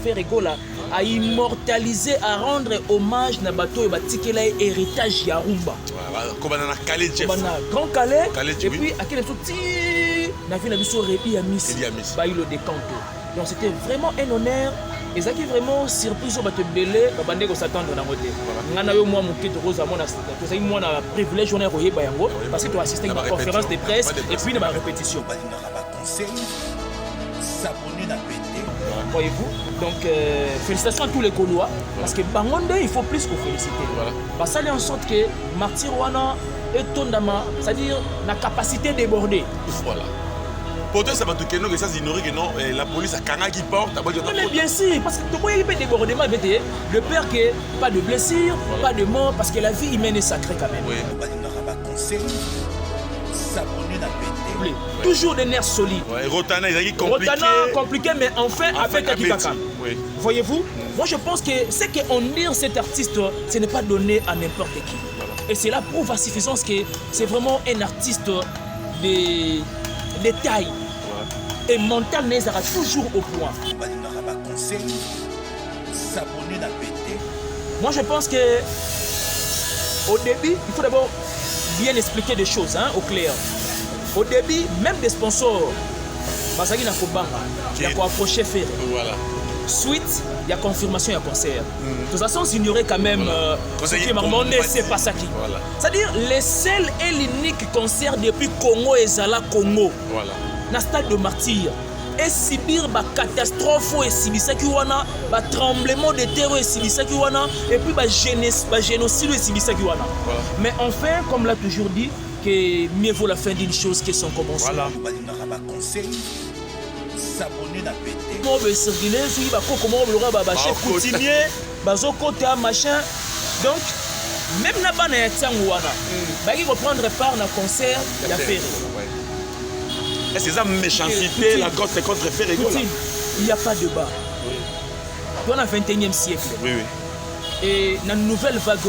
fait Regola à immortaliser, à rendre hommage na bateau et batikela héritage ya rumba. Comme on a Calais Jeff. Grand Calais. Et puis à quel petit na vie na biso Répi Amis. Ba il le décanto. Donc c'était vraiment un honneur. Et ça qui est vraiment surprise au bateau belé, babande ko s'attendre na côté. Ngana yo moi mon kit rose à mon assistant. C'est moi na privilège on est royé bayango parce que tu as assisté à une conférence de presse et puis na répétition. S'abonner na pété. Voyez-vous? Donc félicitations à tous les Gaulois parce que Bangonde il faut plus que féliciter. Parce que ça fait en sorte que Martyr Wana et Tondama, c'est-à-dire la capacité de déborder. Voilà. Pourtant, ça va te dire que ça ignorer que non, la police a cana qui porte. Mais bien sûr, parce que pourquoi il peut déborder le père que pas de blessures, pas de mort, parce que la vie humaine est sacrée quand même. Oui. Toujours des nerfs solides. Rotana, il est compliqué. Rotana, compliqué, mais enfin avec Akikaka. Voyez-vous? Moi, je pense que ce qu'on dit cet artiste, ce n'est pas donné à n'importe qui. Et cela prouve à suffisance que c'est vraiment un artiste de taille. Et mental mais sera toujours au point. Moi je pense que au début, il faut d'abord bien expliquer des choses au clair. Au début, même des sponsors, parce qu'il y a approcher faire. Voilà. Suite, il y a confirmation, il y a concert. De toute façon, s'ignorer quand même ce qui est marmonné, c'est pas ça qui. Voilà. C'est-à-dire, les seuls et l'unique concert depuis Congo et Zala Congo. Voilà. Dans le stade de Martyr. Et subir une catastrophe, un tremblement de terre, et puis un génocide. Mais enfin, comme l'a toujours dit, que mieux vaut la fin d'une chose que son commencement. Voilà. Donc, même na bana ya tiango wana, baki reprendre part na concert ya Ferré. Est-ce que ça méchanceté la gosse contre Ferré? Il n'y a pas de bas. Oui. On a 21e siècle. Oui, oui. Et dans la nouvelle vague,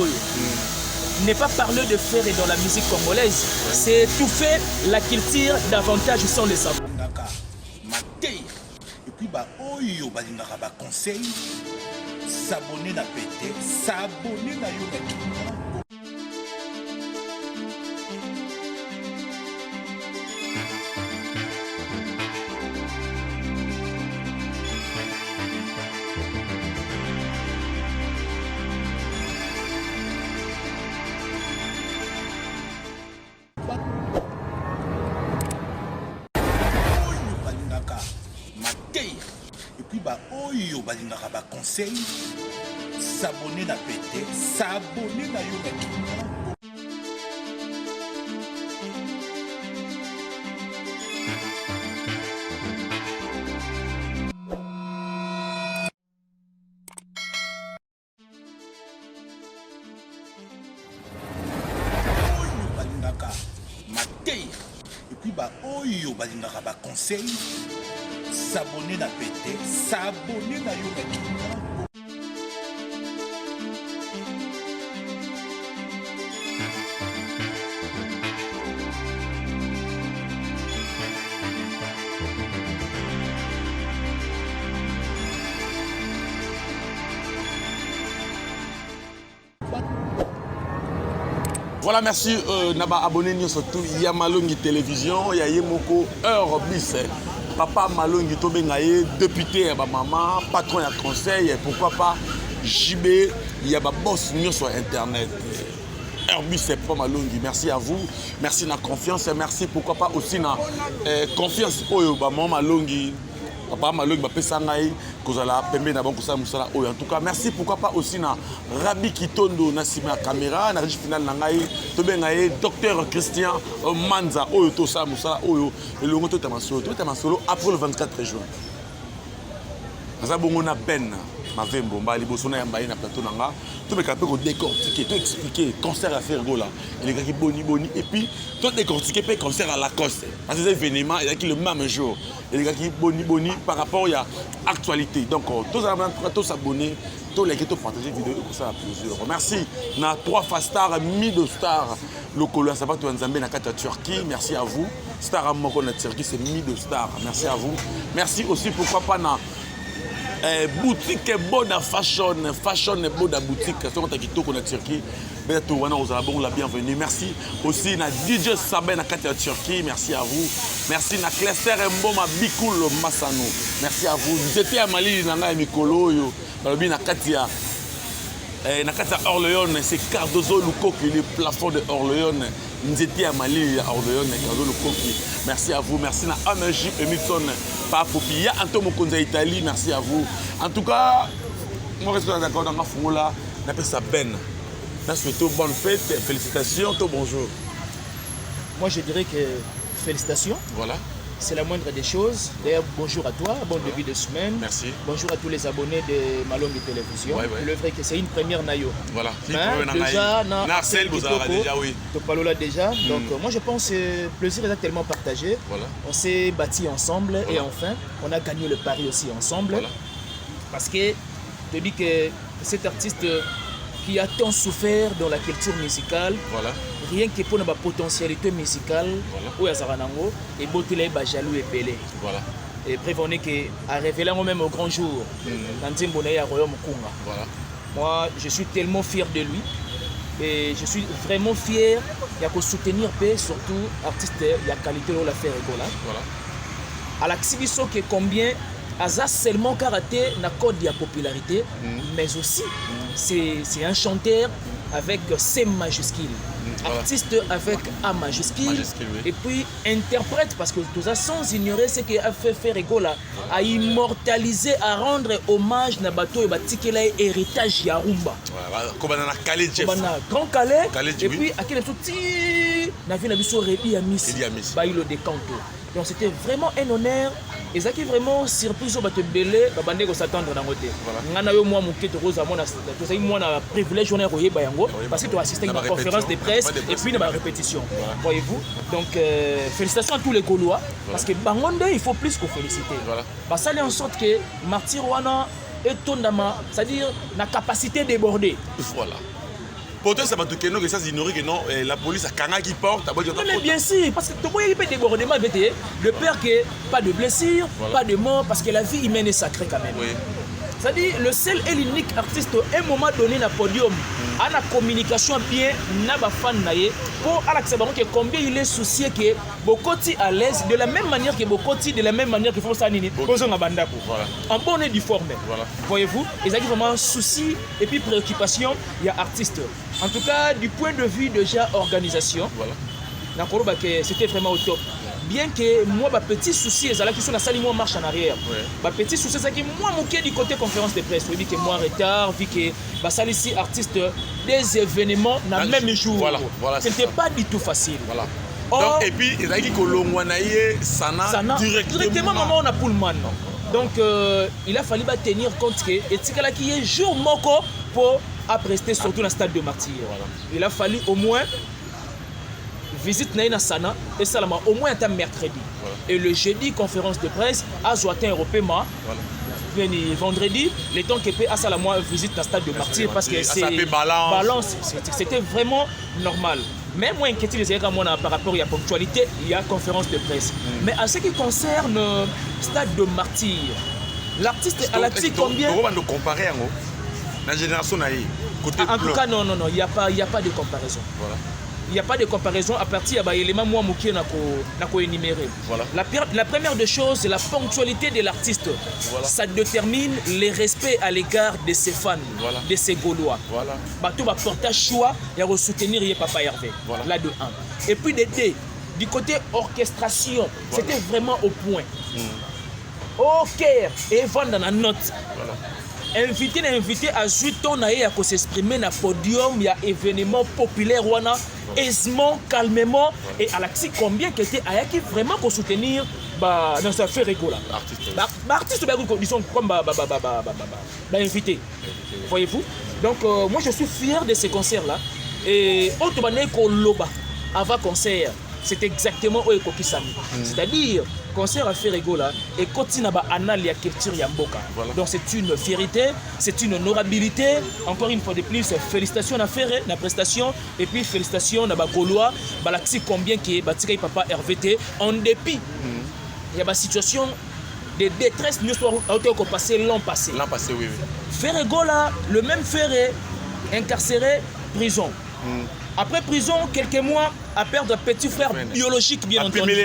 n'est pas parler de Ferré dans la musique congolaise, c'est étouffer la culture davantage sans les savoir. Et puis oyo balingaka ba conseil s'abonner na pété, s'abonner na yo. Oyo balingaka ba conseil s'abonner na pété, s'abonner na yo. Oyo balingaka mateya et puis oyo balingaka ba conseil s'abonner na pété, s'abonner na yo. Voilà, merci Naba abonné surtout Yamalongi Télévision, Yayemoko Heure Bis. Papa Malongi Tobengaye, député, maman, patron et conseil, et pourquoi pas JB, il y a ma boss sur Internet. Airbus, c'est pas Malongi. Merci à vous, merci de la confiance, et merci pourquoi pas aussi na confiance. Maman Malongi, papa Malongi, Pesangaï, Kozala, Pembe, Nabon, Kosa, Moussala. En tout cas, merci pourquoi pas aussi na Rabi Kitondo, Nassima Caméra, na régie finale Nangaï, Tobengaye, docteur Christian Manza, Oyo, Tosa, Moussala, Oyo, et le Moto Tamasolo, après le 24 juin. Nazabongona Ben, Mavembo, Mbali, Bosona, Yambaye, na plateau Nanga, tout le monde décortiquer, tout expliquer, concert à faire Gola, et les gars qui boni, et puis tout décortiquer, puis concert à Lacoste. Parce que c'est événement, il y a qui le même jour. Et les gars qui boni par rapport à l'actualité. Donc, tous s'abonner, tous les qui ont partagé la vidéo, ça a plusieurs. Merci. Na 3 Fastar, Mido Star, le Coloa, ça va tout en Zambie, na 4 Turquie. Merci à vous. Star Amoko, na Turquie, c'est Mido Star. Merci à vous. Merci aussi, pourquoi pas, na boutique bonne fashion bonne boutique sur ta kitoko na Turquie bientôt wana aux abons la bienvenue merci aussi na DJ Sabin na Katia Turquie merci à vous merci na Cluster Mboma Bikul Masano merci à vous j'étais à Mali na nga mikolo yo balobi na Katia Orléans c'est Cardozo Lukoki le plafond de Orléans nous étions à Mali à Orléans Cardozo Lukoki merci à vous merci na Ameji Emilson Papa Popia Antomo Konza Italie merci à vous en tout cas moi je suis d'accord dans ma foula n'appelle ça Ben na souhaite bonne fête félicitations tout bonjour moi je dirais que félicitations voilà c'est la moindre des choses. D'ailleurs, bonjour à toi, bon début de semaine. Merci. Bonjour à tous les abonnés de Malongi Télévision. Le vrai que c'est une première nayo. Voilà. Déjà, Narcel, vous avez déjà, oui. Topalola déjà. Donc, moi, je pense que le plaisir est tellement partagé. Voilà. On s'est bâti ensemble et enfin, on a gagné le pari aussi ensemble. Voilà. Parce que je te dis que cet artiste qui a tant souffert dans la culture musicale, voilà. Rien que pour notre potentialité musicale, voilà. Et Botile Bajalou et Pelé. Voilà. Et prévenez qu'à révéler même au grand jour, voilà. Moi, je suis tellement fier de lui. Et je suis vraiment fier de soutenir surtout artiste de la qualité de la faire égola. Voilà. À l'exhibition que combien Asa seulement karaté na code de la popularité, mais aussi c'est un chanteur avec C majuscule, artiste avec A majuscule, oui. Et puis interprète, parce que tout ça sans ignorer ce qu'il a fait faire Egola, à immortaliser, à rendre hommage na bateau et batikela héritage ya rumba. Comme on a Calais, Grand Calais, et puis à quel petit na vie na biso Rebi Amis, Bailo de Canto. Donc c'était vraiment un honneur. Et ça qui est vraiment surprise au bateau belé, babandé ko s'attendre dans côté. Ngana yo moi muketo rosa mona to sai moi na privilège on est royé bayango parce que tu as assisté à une conférence de presse et puis une répétition. Voyez-vous. Donc félicitations à tous les Gaulois parce que bangonde il faut plus que féliciter. Parce que ça en sorte que Martyr Wana et Tondama, c'est-à-dire la capacité déborder. Voilà. Pourtant, ça va te dire que ça ignorer que non, la police a Kanga qui porte. Mais bien sûr, parce que tout le monde peut déborder, de peur que pas de blessures, voilà. Pas de mort, parce que la vie humaine est sacrée quand même. Oui. C'est-à-dire, le seul et l'unique artiste, à un moment donné, dans le podium, à la communication bien, n'a pas fan naïe, pour l'accepter que combien il est soucié que Bokoti à l'aise, de la même manière que Bokoti, de la même manière que Fonsa Nini, en bonne et due forme. Voilà. Voyez-vous, ils ont vraiment souci et puis préoccupation, il y a artiste. En tout cas, du point de vue déjà organisation, voilà. C'était vraiment au top. Bien que moi, ma petit souci, c'est qui sont la salle, moi, marche en arrière. Ma petit souci, c'est que moi, mon du côté conférence de presse, je dis que moi, retard, vu que ma salle ici, artiste, des événements, dans le même jour. Voilà, voilà, ce n'était pas du tout facile. Voilà. Donc, et puis, il y a qui Kolongwanaye, Sana, directement, maman, on a Pullman. Donc, il a fallu tenir compte que, et c'est là qui est jour moko pour prester surtout dans le stade de Martyr. Voilà. Il a fallu au moins visite Naïna Sana et Salama au moins un mercredi. Voilà. Et le jeudi, conférence de presse à Zoatin européen. Voilà. Vendredi, les temps que à Salama visite dans le stade de Martyr parce que c'est balance. C'était vraiment normal. Mais moi, inquiété les par rapport à la ponctualité, il y a conférence de presse. Mais à ce qui concerne le stade de Martyr, l'artiste à la petite combien. On va nous comparer la génération côté en tout cas, non, il n'y a pas de comparaison. Voilà. Il n'y a pas de comparaison à partir de l'élément moi qui n'a énuméré. Voilà. La première des choses, c'est la ponctualité de l'artiste. Voilà. Ça détermine le respect à l'égard de ses fans, voilà. De ses Gaulois. Voilà. Bateau va porter choix et soutenir Papa Hervé. Voilà. Là de 1. Et puis du côté orchestration, voilà. C'était vraiment au point. Au cœur et vendre dans la note. Voilà. Invité à Zuton à s'exprimer dans le podium, il y a événement populaire aisément, calmement et à l'axi combien qui était qui vraiment pour soutenir dans sa affaire égola. Artiste disons comme invité. Voyez-vous? Donc moi je suis fier de ces concerts là et autre Loba avant concert. C'est exactement où est Sami. C'est-à-dire, concert à faire égola et continue à analyser la culture Yamboka. Voilà. Donc c'est une fierté, c'est une honorabilité. Encore une fois de plus, félicitations à faire la prestation et puis félicitations à Gaulois, Balaxi combien qui est Batika Papa RVT en dépit. Il y a une situation de détresse nous sommes passé l'an passé. L'an passé, oui. Ferregola, le même Ferré, incarcéré, prison. Après prison, quelques mois à perdre un petit frère biologique, bien entendu.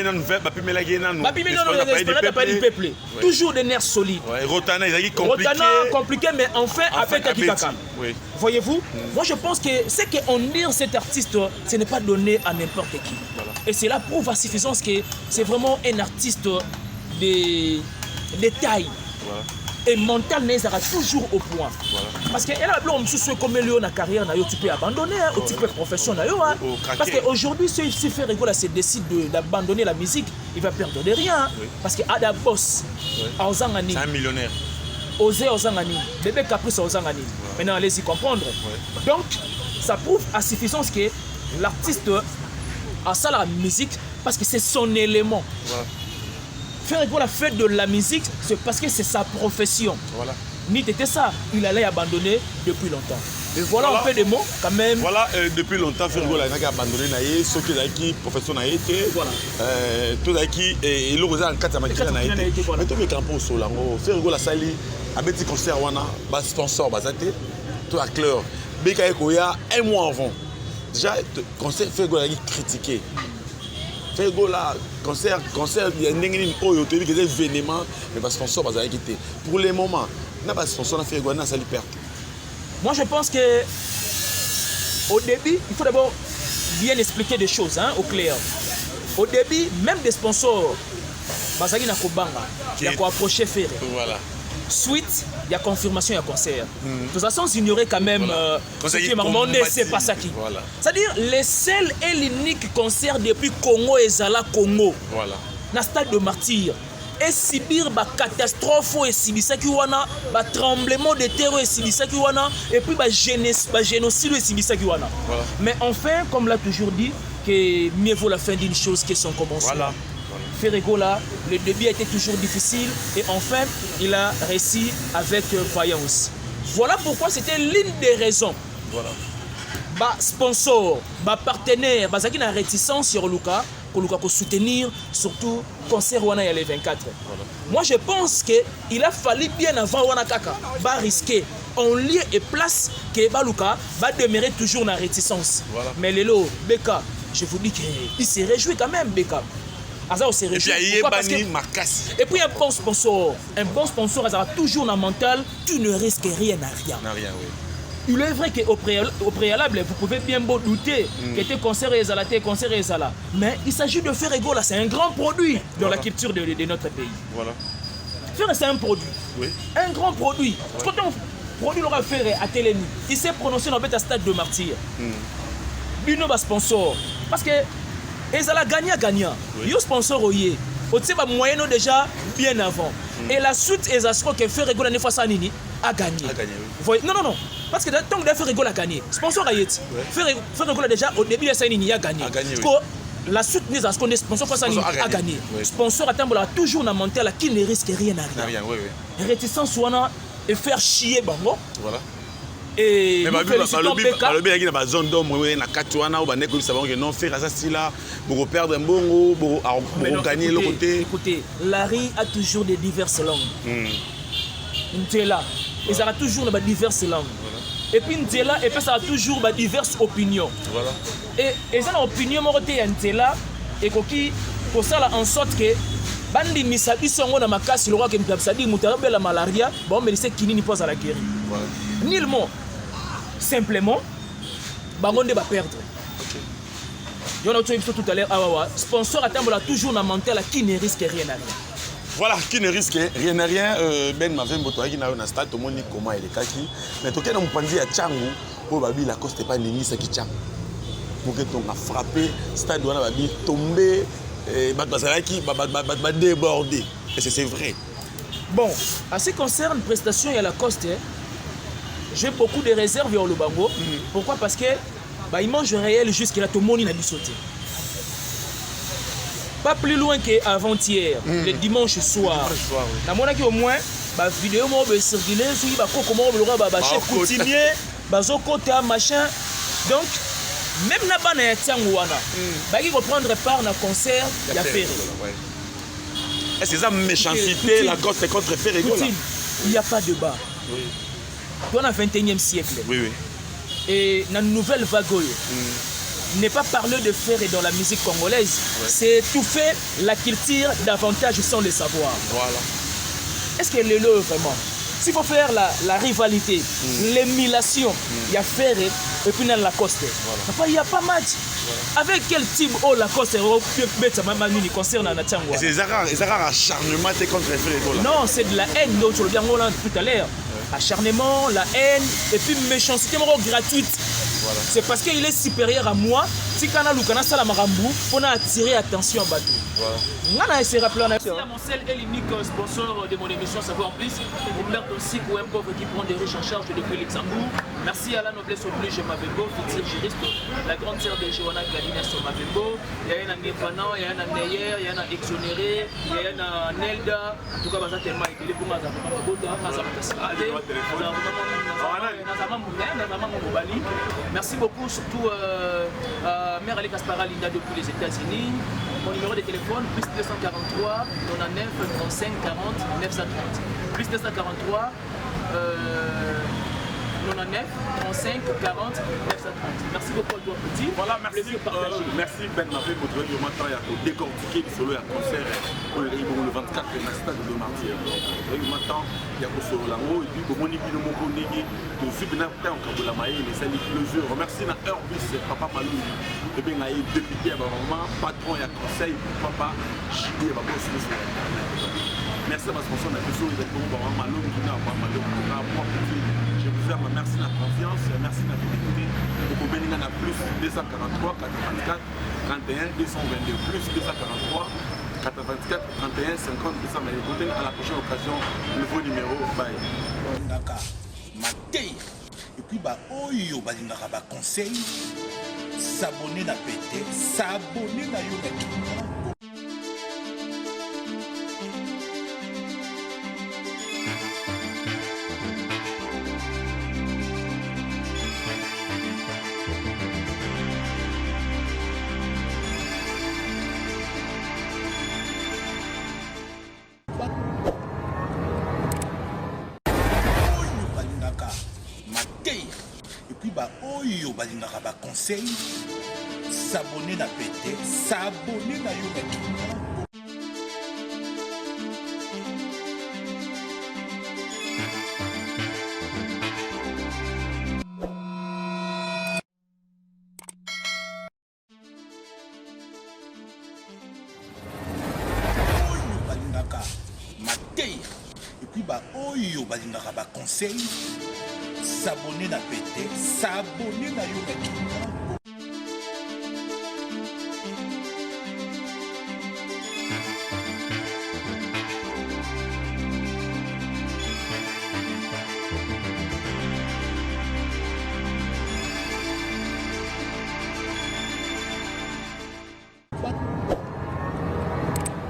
Toujours des nerfs solides. Rotana, compliqué, mais enfin, avec Kakikaka. Voyez-vous, moi je pense que ce qu'on dit cet artiste, ce n'est pas donné à n'importe qui. Voilà. Et cela prouve à suffisance que c'est vraiment un artiste de taille. Voilà. Et mental n'est toujours au point. Voilà. Parce que elle a comme la carrière, tu peux abandonner, tu peux professionnel. Parce qu'aujourd'hui, si Ferregola se décide d'abandonner la musique, il va perdre de rien. Oui. Parce que Ada Boss, c'est un millionnaire. Osé Ozangani, bébé Caprice Ozangani. Maintenant, allez-y comprendre. Ouais. Donc, ça prouve à suffisance que l'artiste a ça la musique parce que c'est son élément. Voilà. Ferregola fait de la musique, c'est parce que c'est sa profession. Voilà. Ni était ça, il allait abandonner depuis longtemps. Et voilà un peu de mots quand même. Voilà, depuis longtemps, Ferregola a abandonné, ceux qui profession a été, tout qui et il a en 4 mais tout le campo au sol, Ferregola Sali, a petit concert wana, bas sponsor basate, tout à clair. Beka Ekoya un mois avant. Déjà concert Ferregola a critiqué. Ferregola concert il y a des gens qui des événements mais bas sponsor basate quitté. Pour les moments, n'a pas sponsor na Ferregola ça lui perd. Moi je pense que au début, il faut d'abord bien expliquer des choses au clair. Au début, même des sponsors, Bazagi na Kobanga, il y a quoi approcher Ferré. Voilà. Suite, il y a confirmation, il y a concert. De toute façon, ignorer quand même ce qui est marrant, c'est pas ça qui. Voilà. C'est-à-dire, les seuls et l'unique concert depuis Congo et Zala Congo. Voilà. Dans le stade de Martyr. Et subir ba catastrophe et sibisaki wana ba tremblement de terre et sibisaki wana et puis ba génocide et sibisaki wana. Voilà. Mais enfin comme l'a toujours dit que mieux vaut la fin d'une chose que son commencement. Voilà. Ferregola, le début a été toujours difficile et enfin il a réussi avec vaillance. Voilà pourquoi c'était l'une des raisons. Voilà. Ba sponsor, ba partenaire, ba zaki na réticence sur Luka pour soutenir surtout concert wana ya les 24. Voilà. Moi je pense que il a fallu bien avant wana kaka ba risquer en lieu et place que Baluka va demeurer toujours dans réticence. Voilà. Mais Lelo Beka, je vous dis qu'il se réjouit quand même Beka. Et puis un bon sponsor a toujours dans le mental, tu ne risques rien à rien. Oui. Il est vrai qu'au préalable, vous pouvez bien douter que tes concerts et Zala. Mais il s'agit de Ferregola, c'est un grand produit dans la culture de notre pays. Voilà. Ferre, c'est un produit. Oui. Un grand produit. Quand on produit l'aura Ferre à Télémi, il s'est prononcé dans le stade de Martyr. Bino va sponsor. Parce que Ezala gagnant. Oui. Yo sponsor oyé. Au-dessus va moyenne déjà bien avant. Et la suite Ezasro que Ferregola ne fasse pas nini a gagné. Oui. Non. Parce que tant que Ferregola a gagné, sponsor a été. Ferregola déjà au début de sa nini a gagné. Oui. La suite Ezasro ne sponsor pas ça nini a gagné. Oui. Sponsor a toujours dans mental qui ne risque rien à rien. Oui. Réticence wana et faire chier bango. Voilà. Et mais la zone d'homme na Katouana ou baneko savons que non faire ça si là pour perdre un bongo pour gagner le côté. Écoutez, Larry a toujours des diverses langues. Ntela, et ça a toujours des diverses langues. Et puis Ntela et puis ça a toujours des diverses opinions. Voilà. Et ça l'opinion moroté Ntela et qui pour ça en sorte que bandi misabi songo na makasi le roi que mtabsadi mutarabe la malaria bon mais c'est kinini pose à la guérir. Voilà. Nullement. Simplement, Bangonde va perdre. On a dit tout à l'heure, sponsor a toujours dans mental qui ne risque rien à rien. Voilà, qui ne risque rien à rien. Ben m'avait motorisé dans un stade, tout le monde dit comment il est kaki. Mais tout le monde a dit à Tchangou, pour Babi la coste pas nini ce qui Tchang. Pour que ton a frappé, stade doit Babi tomber, Bazalaki, va déborder. Et c'est vrai. Bon, en ce qui concerne prestation et la coste. J'ai beaucoup de réserves au Lubango. Pourquoi? Parce que il mange réel jusqu'à là tout le monde a dû sauter. Pas plus loin qu'avant-hier, le dimanche soir. Dans mon avis au moins, la vidéo m'a circulé sur le chef coutumier, bazokota machin. Donc même là-bas na Tiangouana, il va prendre part dans concert, il y a Ferré. Est-ce que ça méchanceté, la cause c'est contre Ferré? Il n'y a pas de débat. Oui. Dans le 21e siècle. Oui, oui. Et dans la nouvelle vague, n'est pas parler de Ferré dans la musique congolaise, c'est étouffer la culture davantage sans le savoir. Voilà. Est-ce qu'elle est là vraiment? S'il faut faire la rivalité, l'émulation, il y a Ferré et puis dans Lacoste. Voilà. Il n'y a pas match. Voilà. Avec quel type Lacoste concerne Natangwa? C'est des erreurs acharnement contre Ferré. Non, c'est de la haine, dont je le dis tout à l'heure. Acharnement, la haine et puis méchanceté gratuite. Voilà. C'est parce qu'il est supérieur à moi. Si Kana Lukana Salamarambu, on a attiré attention à Batou. Merci à mon seul et l'unique sponsor de mon émission Savoir Plus, Humberto Sikou, un pauvre qui prend des riches en charge depuis Luxembourg. Merci à la noblesse oblige Mavembo, futur juriste, la grande sœur de Johanna Galines Mavembo. Il y a un indépendant, il y a un Neyer, il y a un exonéré, il y a un Nelda. En tout cas, il y a tellement de pour merci beaucoup, surtout Mère Ali Kaspara Linda depuis les États-Unis. Mon numéro de téléphone, plus 243 99 35 40 930. Plus 243 99 35 40 930. Merci beaucoup à toi, petit. Voilà, merci Ben Mafé pour trouver le matin à décortiquer le solo et à concert le 24 dans le stade de Martyr. Donc, maintenant, il y a solo là-haut et puis pour mon équipe de mon collègue, pour suivre un temps quand vous l'avez les salles le jeu. Remercie na Herbus, Papa Malou, et bien député à maman, patron et à conseil, papa, chier, papa aussi. Merci à ma sponsor, la question est pour Papa Malou, qui n'a pas Malou, je vous aime, merci de la confiance, merci de la fidélité. Pour bénir à plus 243 84 31 222 plus 243 84 31 50 222. À la prochaine occasion, nouveau numéro. Bye. Et puis bah oyo balingaka ba conseil s'abonner na pété s'abonner na yo na et puis bah oyo balingaka ba conseil s'abonner na pété s'abonner na yo na et puis bah oyo balingaka ba conseil s'abonner na pété s'abonner na yo na